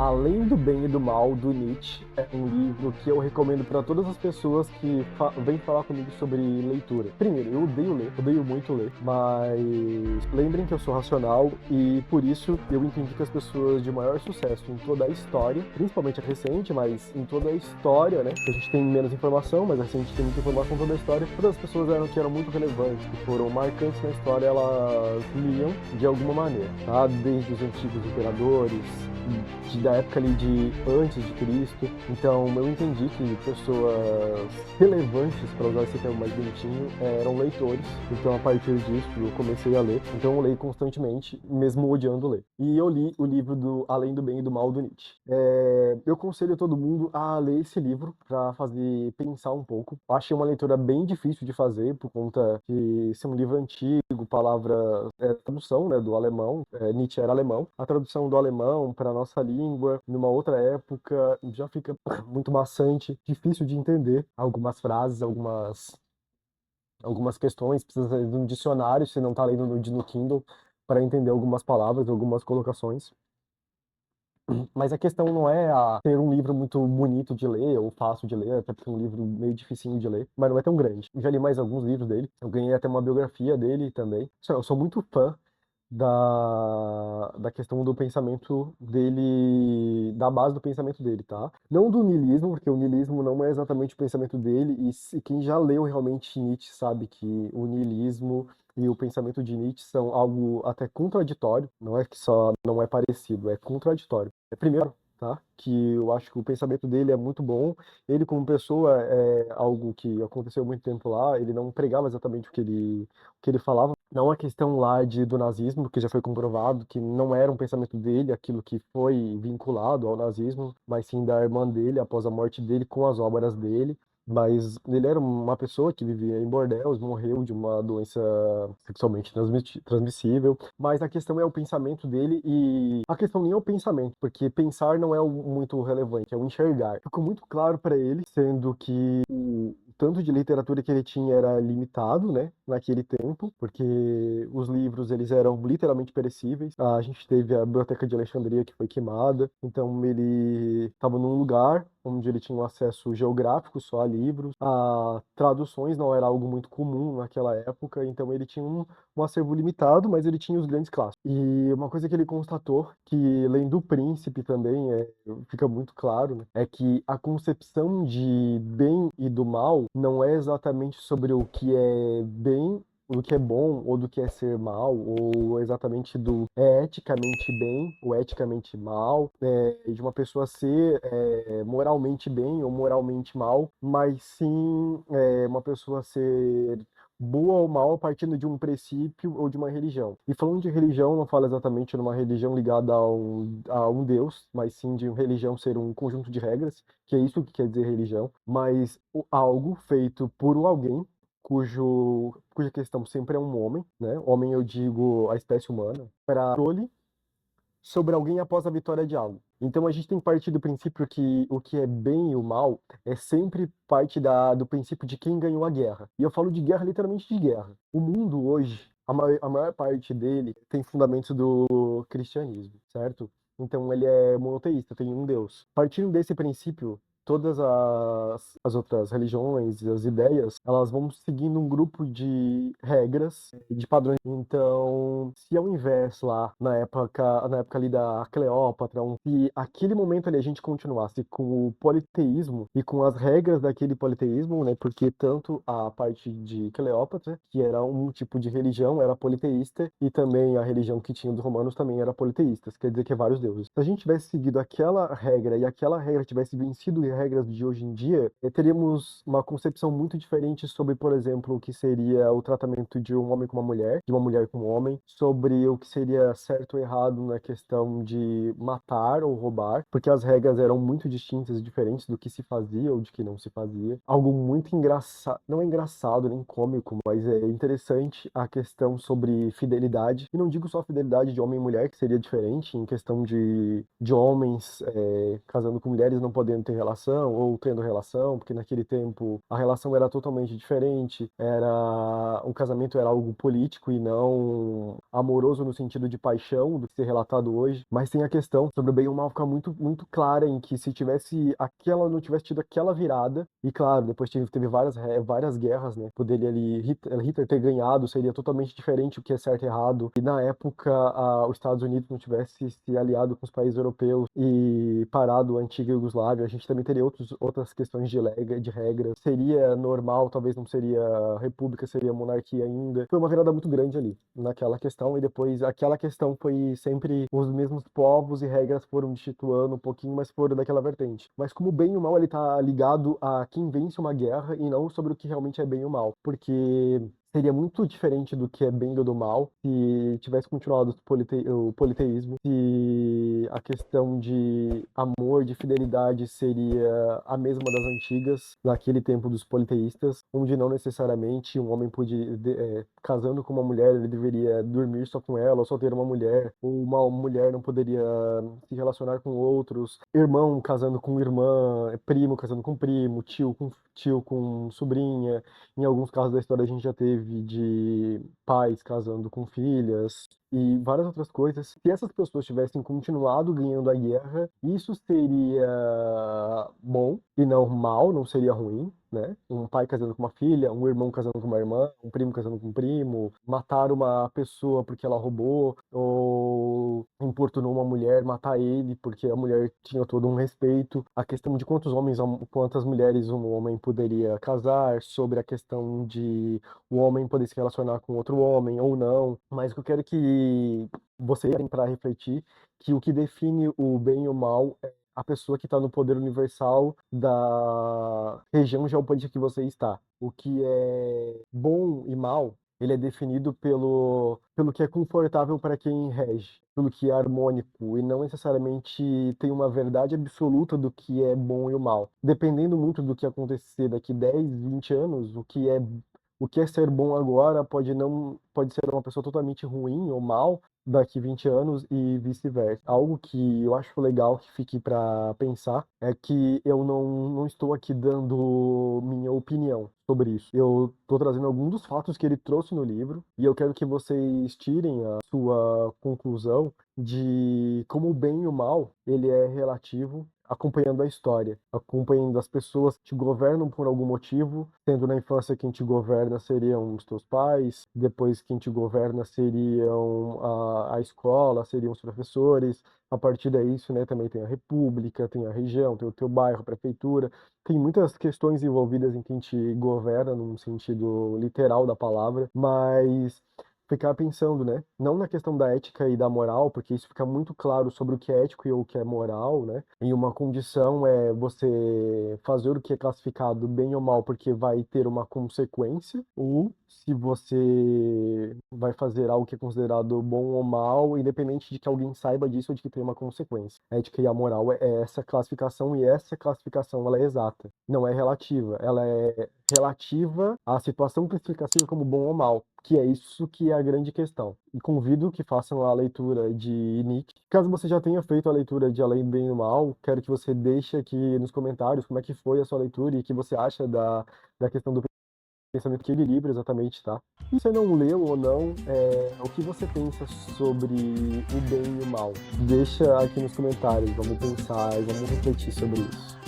Além do Bem e do Mal, do Nietzsche, é um livro que eu recomendo para todas as pessoas que vêm falar comigo sobre leitura. Primeiro, eu odeio ler, odeio muito ler, mas lembrem que eu sou racional e por isso eu entendi que as pessoas de maior sucesso em toda a história, principalmente a recente, mas em toda a história, né? Que a gente tem menos informação, mas a gente tem muita informação toda a história. Todas as pessoas que eram muito relevantes, que foram marcantes na história, elas liam de alguma maneira, tá? Desde os antigos imperadores, da época ali de antes de Cristo. Então eu entendi que pessoas relevantes, para usar esse termo mais bonitinho, eram leitores. Então a partir disso eu comecei a ler. Então eu leio constantemente, mesmo odiando ler. E eu li o livro do Além do Bem e do Mal do Nietzsche. Eu aconselho todo mundo a ler esse livro para fazer pensar um pouco. Achei uma leitura bem difícil de fazer por conta de ser um livro antigo, palavra, tradução, né, do alemão. Nietzsche era alemão. A tradução do alemão para nossa língua, numa outra época, já fica muito maçante, difícil de entender algumas frases, algumas questões, precisa de um dicionário, se não está lendo no Kindle, para entender algumas palavras, algumas colocações. Mas a questão não é ter um livro muito bonito de ler ou fácil de ler, até porque é um livro meio dificinho de ler, mas não é tão grande. Eu já li mais alguns livros dele, eu ganhei até uma biografia dele também. Eu sou muito fã da questão do pensamento dele, da base do pensamento dele, tá? Não do niilismo, porque o niilismo não é exatamente o pensamento dele, e quem já leu realmente Nietzsche sabe que o niilismo e o pensamento de Nietzsche são algo até contraditório, não é que só não é parecido, é contraditório. Primeiro, tá? Que eu acho que o pensamento dele é muito bom. Ele, como pessoa, é algo que aconteceu há muito tempo lá. Ele não pregava exatamente o que ele falava. Não a questão lá do nazismo, que já foi comprovado que não era um pensamento dele, aquilo que foi vinculado ao nazismo, mas sim da irmã dele, após a morte dele, com as obras dele. Mas ele era uma pessoa que vivia em bordéis, morreu de uma doença sexualmente transmissível. Mas a questão é o pensamento dele e a questão nem é o pensamento, porque pensar não é muito relevante, é o enxergar. Ficou muito claro para ele, sendo que o tanto de literatura que ele tinha era limitado, né, naquele tempo, porque os livros eles eram literalmente perecíveis. A gente teve a Biblioteca de Alexandria que foi queimada, então ele estava num lugar onde ele tinha um acesso geográfico só a livros. A traduções não era algo muito comum naquela época, então ele tinha um acervo limitado, mas ele tinha os grandes clássicos. E uma coisa que ele constatou, que lendo do Príncipe também fica muito claro, né, é que a concepção de bem e do mal não é exatamente sobre o que é bem, do que é bom ou do que é ser mal, ou exatamente do eticamente bem ou eticamente mal, de uma pessoa ser moralmente bem ou moralmente mal, mas sim uma pessoa ser boa ou mal partindo de um princípio ou de uma religião. E falando de religião, não fala exatamente numa religião ligada a um Deus, mas sim de uma religião ser um conjunto de regras, que é isso que quer dizer religião, mas algo feito por alguém cuja questão sempre é um homem, né? Homem, eu digo a espécie humana, para controle sobre alguém após a vitória de algo. Então a gente tem que partir do princípio que o que é bem e o mal é sempre parte do princípio de quem ganhou a guerra. E eu falo de guerra literalmente de guerra. O mundo hoje, a maior parte dele tem fundamentos do cristianismo, certo? Então ele é monoteísta, tem um Deus. Partindo desse princípio, todas as outras religiões e as ideias, elas vão seguindo um grupo de regras, de padrões. Então, se ao invés lá, na época ali da Cleópatra, se aquele momento ali a gente continuasse com o politeísmo e com as regras daquele politeísmo, né, porque tanto a parte de Cleópatra, que era um tipo de religião, era politeísta, e também a religião que tinha dos romanos também era politeísta, quer dizer que é vários deuses. Se a gente tivesse seguido aquela regra e aquela regra tivesse vencido as regras de hoje em dia, teríamos uma concepção muito diferente sobre, por exemplo, o que seria o tratamento de um homem com uma mulher, de uma mulher com um homem, sobre o que seria certo ou errado na questão de matar ou roubar, porque as regras eram muito distintas e diferentes do que se fazia ou de que não se fazia. Algo muito engraçado, não é engraçado nem cômico, mas é interessante a questão sobre fidelidade. E não digo só fidelidade de homem e mulher, que seria diferente, em questão de homens casando com mulheres não podendo ter relação relação ou tendo relação, porque naquele tempo a relação era totalmente diferente, era um casamento era algo político e não amoroso no sentido de paixão do que ser relatado hoje, mas tem a questão sobre o bem e o mal ficar muito clara em que se tivesse aquela não tivesse tido aquela virada, e claro, depois teve várias guerras, né? Poderia ali Hitler ter ganhado, seria totalmente diferente o que é certo e errado. E na época os Estados Unidos não tivesse se aliado com os países europeus e parado a antiga Iugoslávia, a gente também teria outras questões de regras. Seria normal, talvez não seria república, seria monarquia ainda. Foi uma virada muito grande ali, naquela questão, e depois aquela questão foi sempre os mesmos povos e regras foram destituindo um pouquinho, mas foram daquela vertente. Mas como o bem e o mal, ele tá ligado a quem vence uma guerra e não sobre o que realmente é bem e o mal. Porque seria muito diferente do que é bem e do mal se tivesse continuado o politeísmo, se a questão de amor, de fidelidade seria a mesma das antigas, naquele tempo dos politeístas, onde não necessariamente um homem podia, casando com uma mulher, ele deveria dormir só com ela, ou só ter uma mulher, ou uma mulher não poderia se relacionar com outros, irmão casando com irmã, primo casando com primo, tio com sobrinha. Em alguns casos da história a gente já teve de pais casando com filhas e várias outras coisas. Se essas pessoas tivessem continuado ganhando a guerra, isso seria bom e não mal, não seria ruim, né? Um pai casando com uma filha, um irmão casando com uma irmã, um primo casando com um primo, matar uma pessoa porque ela roubou, ou importunou uma mulher, matar ele porque a mulher tinha todo um respeito. A questão de quantas mulheres um homem poderia casar, sobre a questão de o homem poder se relacionar com outro homem ou não. Mas o que eu quero que você parem para refletir que o que define o bem e o mal é a pessoa que está no poder universal da região geopolítica que você está. O que é bom e mal, ele é definido pelo que é confortável para quem rege, pelo que é harmônico, e não necessariamente tem uma verdade absoluta do que é bom e o mal. Dependendo muito do que acontecer daqui 10, 20 anos, o que é ser bom agora pode ser uma pessoa totalmente ruim ou mal daqui 20 anos e vice-versa. Algo que eu acho legal que fique para pensar é que eu não estou aqui dando minha opinião sobre isso. Eu estou trazendo alguns dos fatos que ele trouxe no livro e eu quero que vocês tirem a sua conclusão de como o bem e o mal ele é relativo, acompanhando a história, acompanhando as pessoas que te governam por algum motivo, sendo na infância quem te governa seriam os teus pais, depois quem te governa seriam a escola, seriam os professores, a partir daí isso, né, também tem a república, tem a região, tem o teu bairro, a prefeitura, tem muitas questões envolvidas em quem te governa, num sentido literal da palavra, mas ficar pensando, né? Não na questão da ética e da moral, porque isso fica muito claro sobre o que é ético e o que é moral, né? E uma condição é você fazer o que é classificado bem ou mal porque vai ter uma consequência, ou se você vai fazer algo que é considerado bom ou mal, independente de que alguém saiba disso ou de que tem uma consequência. A ética e a moral é essa classificação, e essa classificação ela é exata, não é relativa. Ela é relativa à situação classificativa como bom ou mal, que é isso que é a grande questão. E convido que façam a leitura de Nietzsche. Caso você já tenha feito a leitura de Além do Bem e do Mal, quero que você deixe aqui nos comentários como é que foi a sua leitura e o que você acha da questão do pensamento que ele livra exatamente, tá? Se você não leu ou não, o que você pensa sobre o bem e o mal? Deixa aqui nos comentários, vamos pensar e vamos refletir sobre isso.